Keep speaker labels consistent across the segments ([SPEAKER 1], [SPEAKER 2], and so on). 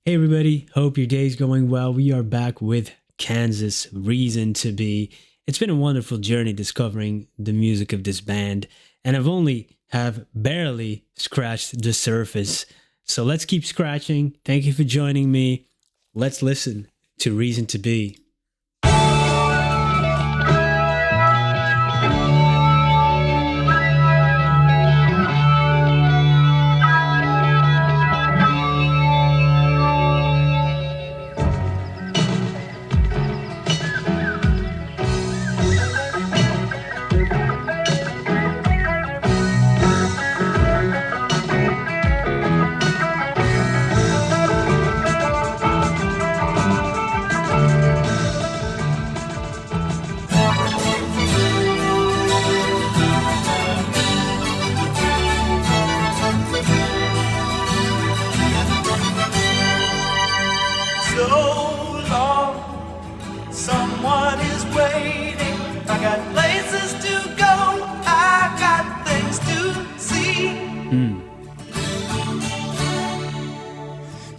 [SPEAKER 1] Hey everybody, hope your day's going well. We are back with Kansas Reason to Be. It's been a wonderful journey discovering the music of this band, and I've only have barely scratched the surface. So let's keep scratching. Thank you for joining me. Let's listen to Reason to Be.
[SPEAKER 2] So long, someone is waiting. I got places to go, I got things to see.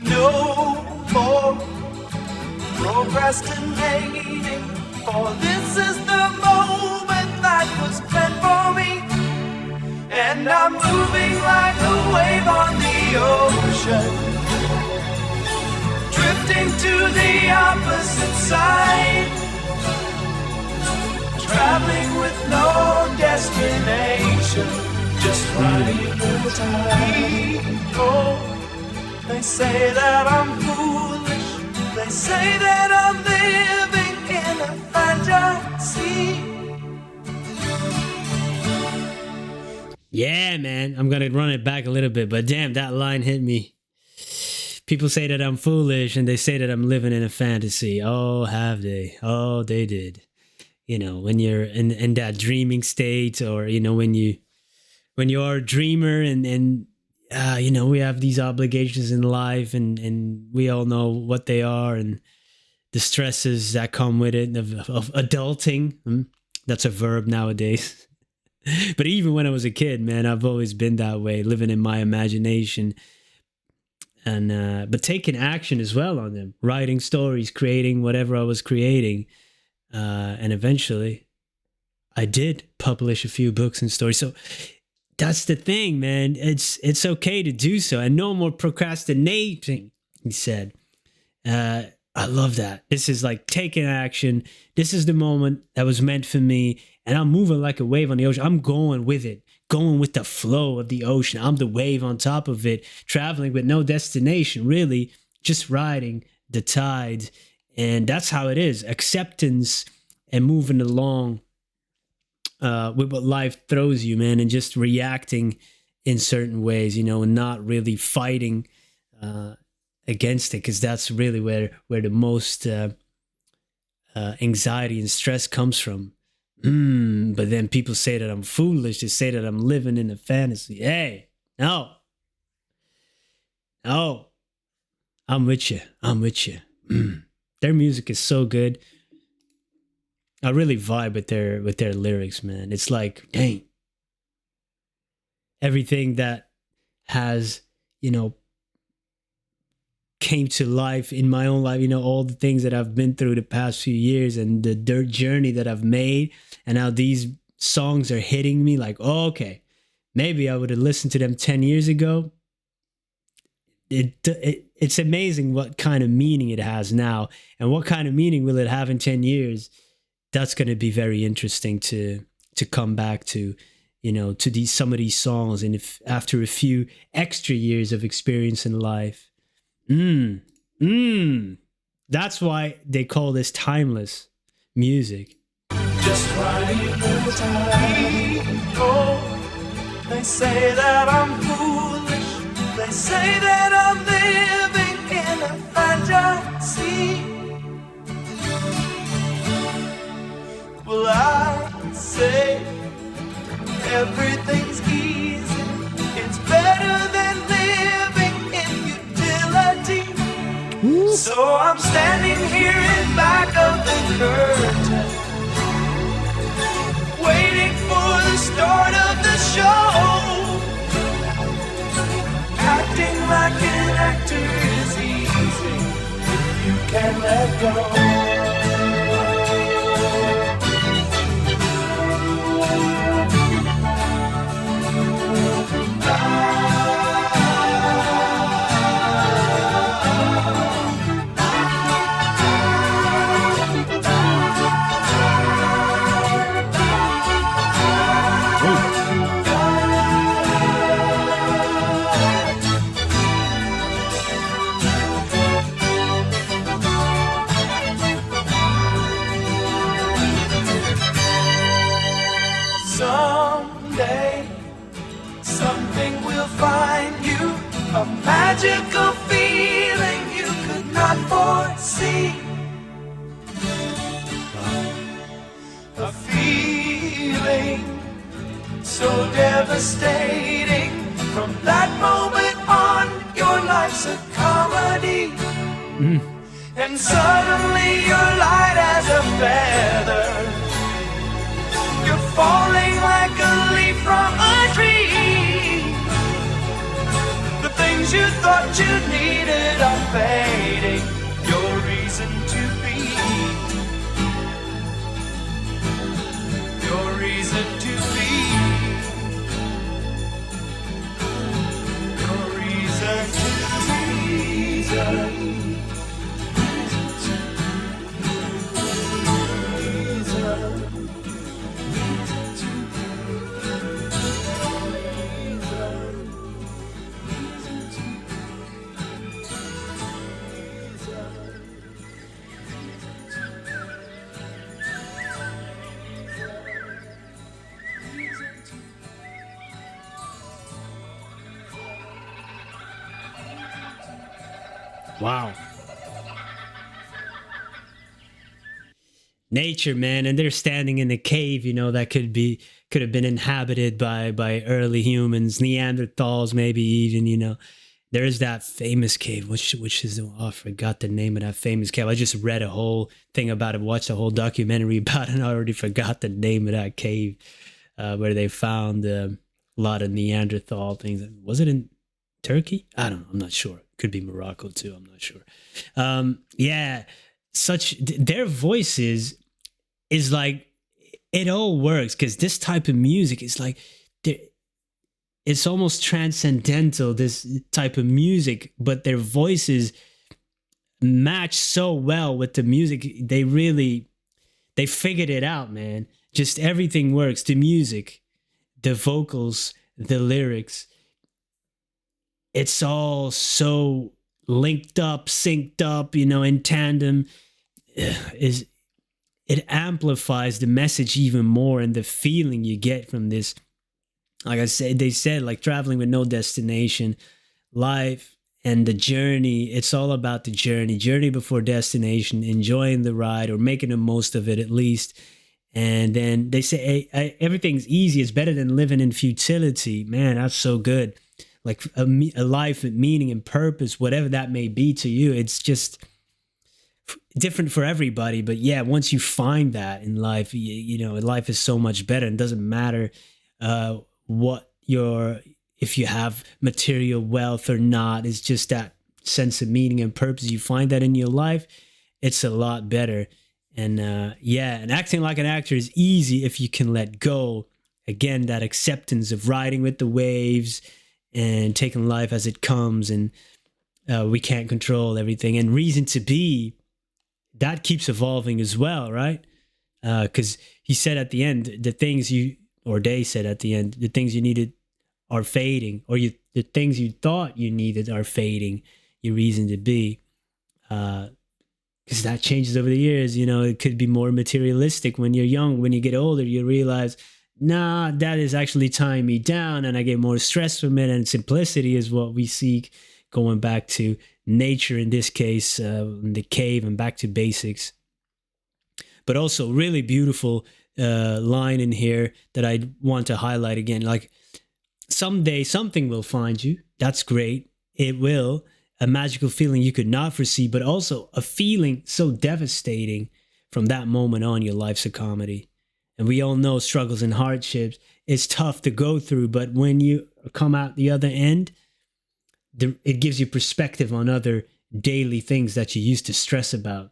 [SPEAKER 2] No more procrastinating, for this is the moment that was meant for me. And I'm moving like a wave on the ocean, drifting to the opposite side, traveling with no destination, just riding the tide. Oh, they say that I'm foolish, they say that I'm living in a fantasy.
[SPEAKER 1] Yeah, man, I'm gonna run it back a little bit, but damn, that line hit me. People say that I'm foolish and they say that I'm living in a fantasy. Oh, have they? Oh, they did. You know, when you're in that dreaming state, or, you know, when you are a dreamer and you know, we have these obligations in life and we all know what they are and the stresses that come with it of adulting. That's a verb nowadays. But even when I was a kid, man, I've always been that way, living in my imagination. And but taking action as well on them, writing stories, creating whatever I was creating, and eventually I did publish a few books and stories. So that's the thing, man. It's okay to do so, and no more procrastinating, he said. I love that. This is like taking action. This is the moment that was meant for me, and I'm moving like a wave on the ocean. I'm going with it, going with the flow of the ocean. I'm the wave on top of it, traveling with no destination, really, just riding the tide. And that's how it is. Acceptance and moving along with what life throws you, man, and just reacting in certain ways, you know, and not really fighting against it, because that's really where the most anxiety and stress comes from. But then people say that I'm foolish. They say that I'm living in a fantasy. Hey, no. I'm with you. Their music is so good. I really vibe with their lyrics, man. It's like, dang. Everything that has, you know, came to life in my own life, you know, all the things that I've been through the past few years and the dirt journey that I've made, and how these songs are hitting me like, oh, okay, maybe I would have listened to them 10 years ago. It's amazing what kind of meaning it has now, and what kind of meaning will it have in 10 years. That's going to be very interesting to come back to, you know, to some of these songs, and if after a few extra years of experience in life. That's why they call this timeless music.
[SPEAKER 2] Just riding the tide. Oh, they say that I'm foolish, they say that I'm living in a fantasy. Well, I say everything's easy, it's better than living in utility. So I'm standing here in back of the curtain, waiting for the start of the show. Acting like an actor is easy. can't let go. Someday, something will find you, a magical feeling you could not foresee. A feeling so devastating. From that moment on, your life's a comedy. And suddenly you're light as a feather. You're falling like a leaf from a tree. The things you thought you needed are fading. Your reason to be. Your reason to be. Your reason to be.
[SPEAKER 1] Wow. Nature, man, and they're standing in a cave, you know, that could have been inhabited by early humans, Neanderthals, maybe even, you know. There's that famous cave, which is, oh, I forgot the name of that famous cave. I just read a whole thing about it, watched a whole documentary about it, and I already forgot the name of that cave, where they found a lot of Neanderthal things. Was it in Turkey? I don't know. I'm not sure. Could be Morocco too. I'm not sure. Yeah, their voices is like, it all works because this type of music is like, it's almost transcendental, this type of music, but their voices match so well with the music. They figured it out, man. Just everything works. The music, the vocals, the lyrics. It's all so linked up, synced up, you know, in tandem. It amplifies the message even more, and the feeling you get from this. Like I said, they said, like, traveling with no destination, life and the journey. It's all about the journey before destination, enjoying the ride or making the most of it at least. And then they say, hey, everything's easy. It's better than living in futility. Man, that's so good. Like a life with meaning and purpose, whatever that may be to you. It's just different for everybody. But yeah, once you find that in life, you know, life is so much better. It doesn't matter if you have material wealth or not. It's just that sense of meaning and purpose. You find that in your life, it's a lot better. And and acting like an actor is easy if you can let go. Again, that acceptance of riding with the waves and taking life as it comes, and we can't control everything. And reason to be, that keeps evolving as well, right? Because he said at the end, they said at the end, the things you needed are fading, or the things you thought you needed are fading. Your reason to be, because that changes over the years. You know, it could be more materialistic when you're young. When you get older, you realize, nah, that is actually tying me down, and I get more stress from it. And simplicity is what we seek, going back to nature in this case, in the cave, and back to basics. But also really beautiful line in here that I want to highlight again. Like, someday something will find you. That's great. It will. A magical feeling you could not foresee, but also a feeling so devastating. From that moment on, your life's a comedy. And we all know struggles and hardships. It's tough to go through, but when you come out the other end, it gives you perspective on other daily things that you used to stress about,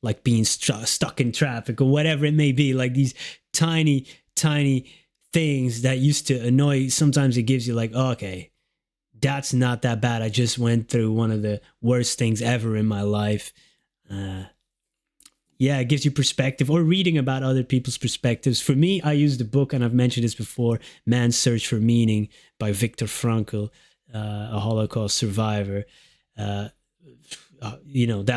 [SPEAKER 1] like being stuck in traffic or whatever it may be, like these tiny, tiny things that used to annoy you. Sometimes it gives you like, oh, okay, that's not that bad. I just went through one of the worst things ever in my life. Yeah, it gives you perspective, or reading about other people's perspectives. For me, I use the book, and I've mentioned this before, Man's Search for Meaning by Viktor Frankl, a Holocaust survivor. That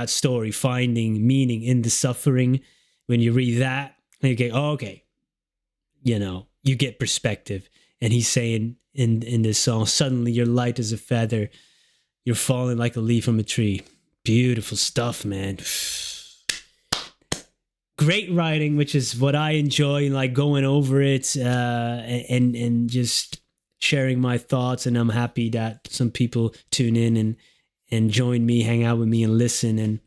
[SPEAKER 1] story, finding meaning in the suffering. When you read that, and you go, oh, okay, you get perspective. And he's saying in this song, suddenly you're light as a feather, you're falling like a leaf from a tree. Beautiful stuff, man. Great writing, which is what I enjoy, like going over it and just sharing my thoughts. And I'm happy that some people tune in and join me, hang out with me, and listen and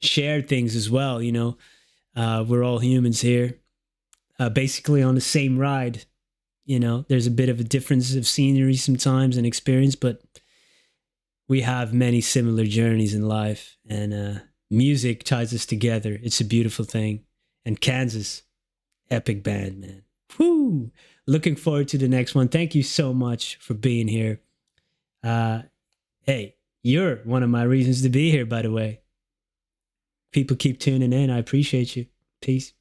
[SPEAKER 1] share things as well. We're all humans here, basically on the same ride. There's a bit of a difference of scenery sometimes and experience, but we have many similar journeys in life, and music ties us together. It's a beautiful thing. And Kansas, epic band, man. Whoo! Looking forward to the next one. Thank you so much for being here. Hey, you're one of my reasons to be here, by the way. People keep tuning in. I appreciate you. Peace.